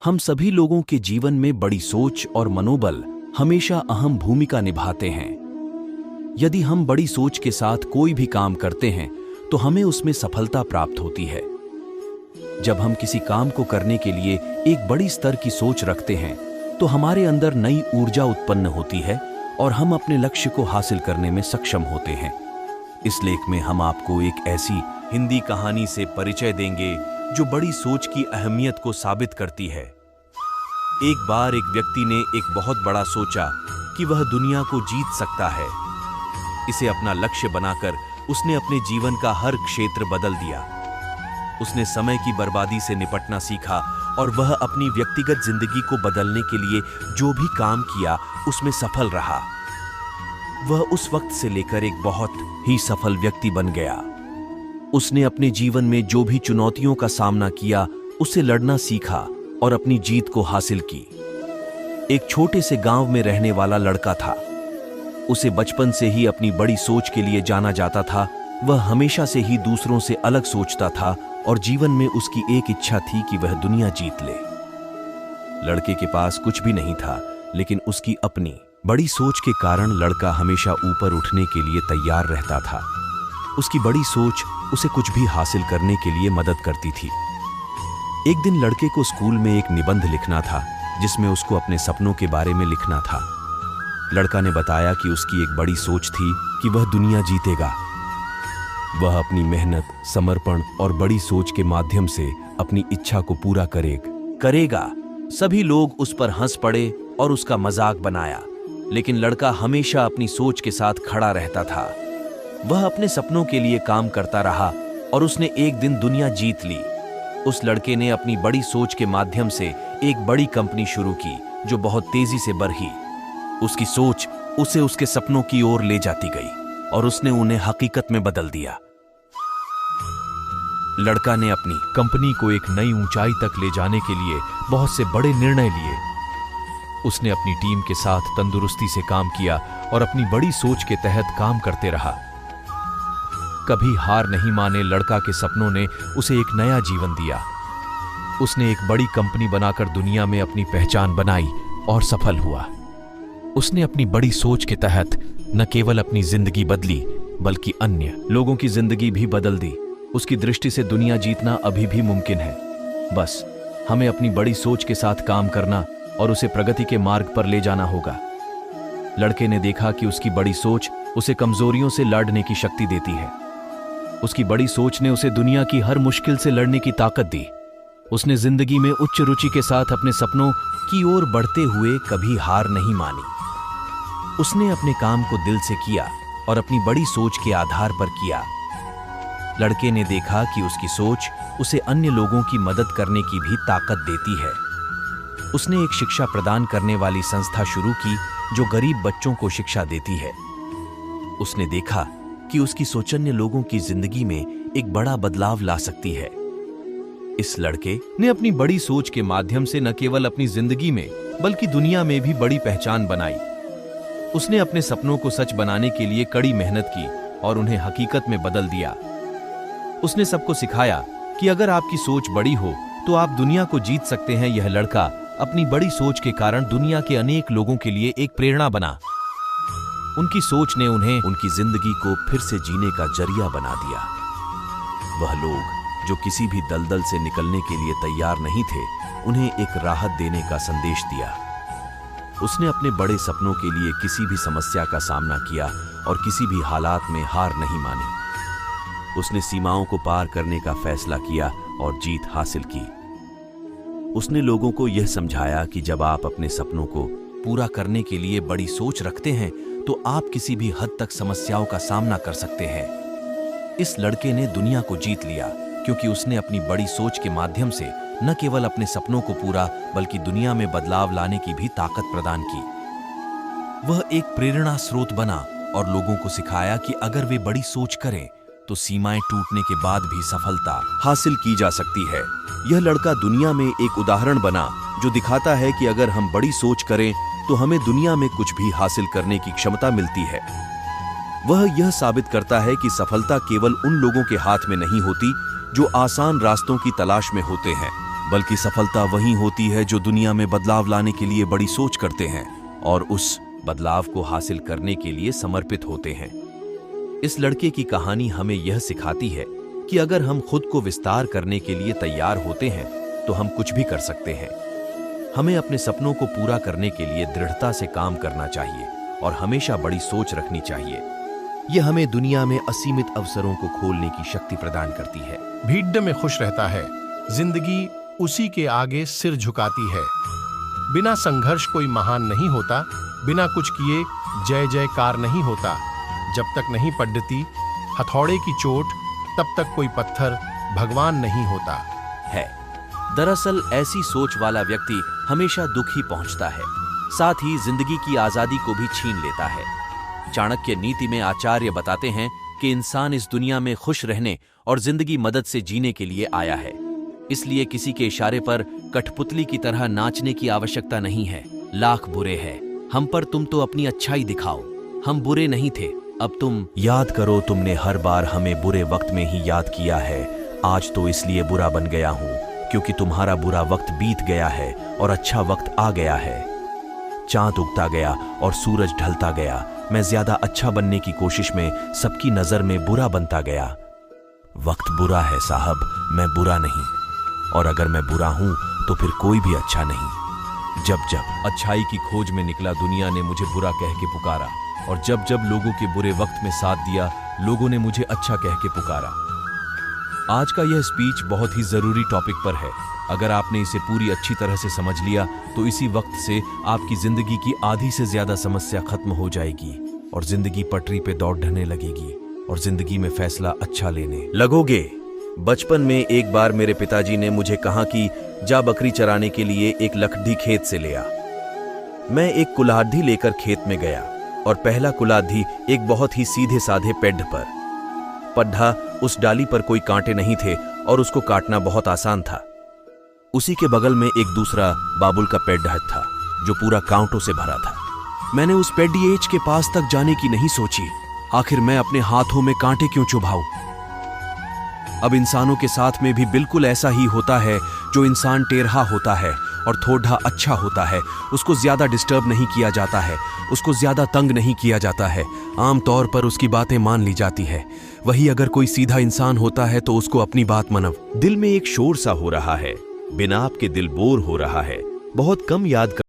हम सभी लोगों के जीवन में बड़ी सोच और मनोबल हमेशा अहम भूमिका निभाते हैं। यदि हम बड़ी सोच के साथ कोई भी काम करते हैं तो हमें उसमें सफलता प्राप्त होती है। जब हम किसी काम को करने के लिए एक बड़ी स्तर की सोच रखते हैं तो हमारे अंदर नई ऊर्जा उत्पन्न होती है और हम अपने लक्ष्य को हासिल करने में सक्षम होते हैं। इस लेख में हम आपको एक ऐसी हिंदी कहानी से परिचय देंगे जो बड़ी सोच की अहमियत को साबित करती है। एक बार एक व्यक्ति ने एक बहुत बड़ा सोचा कि वह दुनिया को जीत सकता है। इसे अपना लक्ष्य बनाकर उसने अपने जीवन का हर क्षेत्र बदल दिया। उसने समय की बर्बादी से निपटना सीखा और वह अपनी व्यक्तिगत जिंदगी को बदलने के लिए जो भी काम किया उसमें सफल रहा। वह उस वक्त से लेकर एक बहुत ही सफल व्यक्ति बन गया। उसने अपने जीवन में जो भी चुनौतियों का सामना किया उससे लड़ना सीखा और अपनी जीत को हासिल की। एक छोटे से गांव में रहने वाला लड़का था। उसे बचपन से ही अपनी बड़ी सोच के लिए जाना जाता था। वह हमेशा से ही दूसरों से अलग सोचता था और जीवन में उसकी एक इच्छा थी कि वह दुनिया जीत ले। लड़के के पास कुछ भी नहीं था, लेकिन उसकी अपनी बड़ी सोच के कारण लड़का हमेशा ऊपर उठने के लिए तैयार रहता था। उसकी बड़ी सोच उसे कुछ भी हासिल करने के लिए मदद करती थी। एक दिन लड़के को स्कूल में एक निबंध लिखना था जिसमें उसको अपने सपनों के बारे में लिखना था। लड़का ने बताया कि उसकी एक बड़ी सोच थी कि वह दुनिया जीतेगा। वह अपनी मेहनत, समर्पण और बड़ी सोच के माध्यम से अपनी इच्छा को पूरा करेगा। सभी लोग उस पर हंस पड़े और उसका मजाक बनाया, लेकिन लड़का हमेशा अपनी सोच के साथ खड़ा रहता था। वह अपने सपनों के लिए काम करता रहा और उसने एक दिन दुनिया जीत ली। उस लड़के ने अपनी बड़ी सोच के माध्यम से एक बड़ी कंपनी शुरू की जो बहुत तेजी से बढ़ी। उसकी सोच उसे उसके सपनों की ओर ले जाती गई और उसने उन्हें हकीकत में बदल दिया। लड़का ने अपनी कंपनी को एक नई ऊंचाई तक ले जाने के लिए बहुत से बड़े निर्णय लिए। उसने अपनी टीम के साथ तंदुरुस्ती से काम किया और अपनी बड़ी सोच के तहत काम करते रहा। कभी हार नहीं माने लड़का के सपनों ने उसे एक नया जीवन दिया। उसने एक बड़ी कंपनी बनाकर दुनिया में अपनी पहचान बनाई और सफल हुआ। उसने अपनी बड़ी सोच के तहत न केवल अपनी जिंदगी बदली बल्कि अन्य लोगों की जिंदगी भी बदल दी। उसकी दृष्टि से दुनिया जीतना अभी भी मुमकिन है। बस हमें अपनी बड़ी सोच के साथ काम करना और उसे प्रगति के मार्ग पर ले जाना होगा। लड़के ने देखा कि उसकी बड़ी सोच उसे कमजोरियों से लड़ने की शक्ति देती है। उसकी बड़ी सोच ने उसे दुनिया की हर मुश्किल से लड़ने की ताकत दी। उसने जिंदगी में उच्च रुचि के साथ अपने सपनों की ओर बढ़ते हुए कभी हार नहीं मानी। उसने अपने काम को दिल से किया और अपनी बड़ी सोच के आधार पर किया। लड़के ने देखा कि उसकी सोच उसे अन्य लोगों की मदद करने की भी ताकत देती है। उसने एक शिक्षा प्रदान करने वाली संस्था शुरू की जो गरीब बच्चों को शिक्षा देती है। उसने देखा कि उसकी सोच अन्य लोगों की जिंदगी में एक बड़ा बदलाव ला सकती है। इस लड़के ने अपनी बड़ी सोच के माध्यम से न केवल अपनी जिंदगी में बल्कि दुनिया में भी बड़ी पहचान बनाई। उसने अपने सपनों को सच बनाने के लिए कड़ी मेहनत की और उन्हें हकीकत में बदल दिया। उसने सबको सिखाया कि अगर आपकी सोच बड़ी हो तो आप दुनिया को जीत सकते हैं। यह लड़का अपनी बड़ी सोच के कारण दुनिया के अनेक लोगों के लिए एक प्रेरणा बना। उनकी सोच ने उन्हें उनकी जिंदगी को फिर से जीने का जरिया बना दिया। वह लोग जो किसी भी दलदल से निकलने के लिए तैयार नहीं थे, उन्हें एक राहत देने का संदेश दिया। उसने अपने बड़े सपनों के लिए किसी भी समस्या का सामना किया और किसी भी हालात में हार नहीं मानी। उसने सीमाओं को पार करने का फैसला किया और जीत हासिल की। उसने लोगों को यह समझाया कि जब आप अपने सपनों को पूरा करने के लिए बड़ी सोच रखते हैं तो आप किसी भी हद तक समस्याओं का सामना कर सकते हैं। इस लड़के ने दुनिया को जीत लिया क्योंकि उसने अपनी बड़ी सोच के माध्यम से न केवल अपने सपनों को पूरा बल्कि दुनिया में बदलाव लाने की भी ताकत प्रदान की। वह एक प्रेरणा स्रोत बना और लोगों को सिखाया कि अगर वे बड़ी सोच करें तो सीमाएं टूटने के बाद भी सफलता हासिल की जा सकती है। यह लड़का दुनिया में एक उदाहरण बना जो दिखाता है कि अगर हम बड़ी सोच करें तो हमें दुनिया में कुछ भी हासिल करने की क्षमता मिलती है। वह यह साबित करता है कि सफलता केवल उन लोगों के हाथ में नहीं होती जो आसान रास्तों की तलाश में होते हैं, बल्कि सफलता वही होती है जो दुनिया में बदलाव लाने के लिए बड़ी सोच करते हैं और उस बदलाव को हासिल करने के लिए समर्पित होते हैं। इस लड़के की कहानी हमें यह सिखाती है कि अगर हम खुद को विस्तार करने के लिए तैयार होते हैं तो हम कुछ भी कर सकते हैं। हमें अपने सपनों को पूरा करने के लिए दृढ़ता से काम करना चाहिए और हमेशा बड़ी सोच रखनी चाहिए। यह हमें दुनिया में असीमित अवसरों को खोलने की शक्ति प्रदान करती है। भीड़ में खुश रहता है, जिंदगी उसी के आगे सिर झुकाती है। बिना संघर्ष कोई महान नहीं होता, बिना कुछ किए जय जयकार नहीं होता। जब तक नहीं पड़ती हथौड़े की चोट, तब तक कोई पत्थर भगवान नहीं होता है। दरअसल ऐसी सोच वाला व्यक्ति हमेशा दुख ही पहुंचता है, साथ ही जिंदगी की आजादी को भी छीन लेता है। चाणक्य नीति में आचार्य बताते हैं कि इंसान इस दुनिया में खुश रहने और जिंदगी मदद से जीने के लिए आया है, इसलिए किसी के इशारे पर कठपुतली की तरह नाचने की आवश्यकता नहीं है। लाख बुरे हैं, हम पर तुम तो अपनी अच्छाई दिखाओ। हम बुरे नहीं थे, अब तुम याद करो, तुमने हर बार हमें बुरे वक्त में ही याद किया है। आज तो इसलिए बुरा बन गया हूं क्योंकि तुम्हारा बुरा वक्त बीत गया है और अच्छा वक्त आ गया है। चांद उगता गया और सूरज ढलता गया। मैं ज्यादा अच्छा बनने की कोशिश में सबकी नजर में बुरा बनता गया। वक्त बुरा है साहब, मैं बुरा नहीं, और अगर मैं बुरा हूं तो फिर कोई भी अच्छा नहीं। जब जब अच्छाई की खोज में निकला, दुनिया ने मुझे बुरा कह के पुकारा, और जब जब लोगों के बुरे वक्त में साथ दिया, लोगों ने मुझे अच्छा कह के पुकारा। आज का यह स्पीच बहुत ही जरूरी टॉपिक पर है। अगर आपने इसे पूरी अच्छी तरह से समझ लिया तो इसी वक्त से आपकी जिंदगी की आधी से ज्यादा समस्या खत्म हो जाएगी और जिंदगी पटरी पे दौड़ने लगेगी और जिंदगी में फैसला अच्छा लेने लगोगे। बचपन में एक बार मेरे पिताजी ने मुझे कहा कि जा बकरी चराने के लिए एक लकड़ी खेत से ले आ। मैं एक कुल्हाड़ी लेकर खेत में गया और पहला कुल्हाड़ी एक बहुत ही सीधे साधे पेड़ पर पड्ढा। उस डाली पर कोई कांटे नहीं थे और उसको काटना बहुत आसान था। उसी के बगल में एक दूसरा बाबुल का पेड़ था जो पूरा कांटों से भरा था। मैंने उस पेड़िएच के पास तक जाने की नहीं सोची। आखिर मैं अपने हाथों में कांटे क्यों चुभाऊं? अब इंसानों के साथ में भी बिल्कुल ऐसा ही होता है। जो इंसान टेढ़ा होता है और थोड़ा अच्छा होता है, उसको ज्यादा डिस्टर्ब नहीं किया जाता है, उसको ज्यादा तंग नहीं किया जाता है, आमतौर पर उसकी बातें मान ली जाती है। वही अगर कोई सीधा इंसान होता है तो उसको अपनी बात मनव। दिल में एक शोर सा हो रहा है, बिना आपके दिल बोर हो रहा है, बहुत कम याद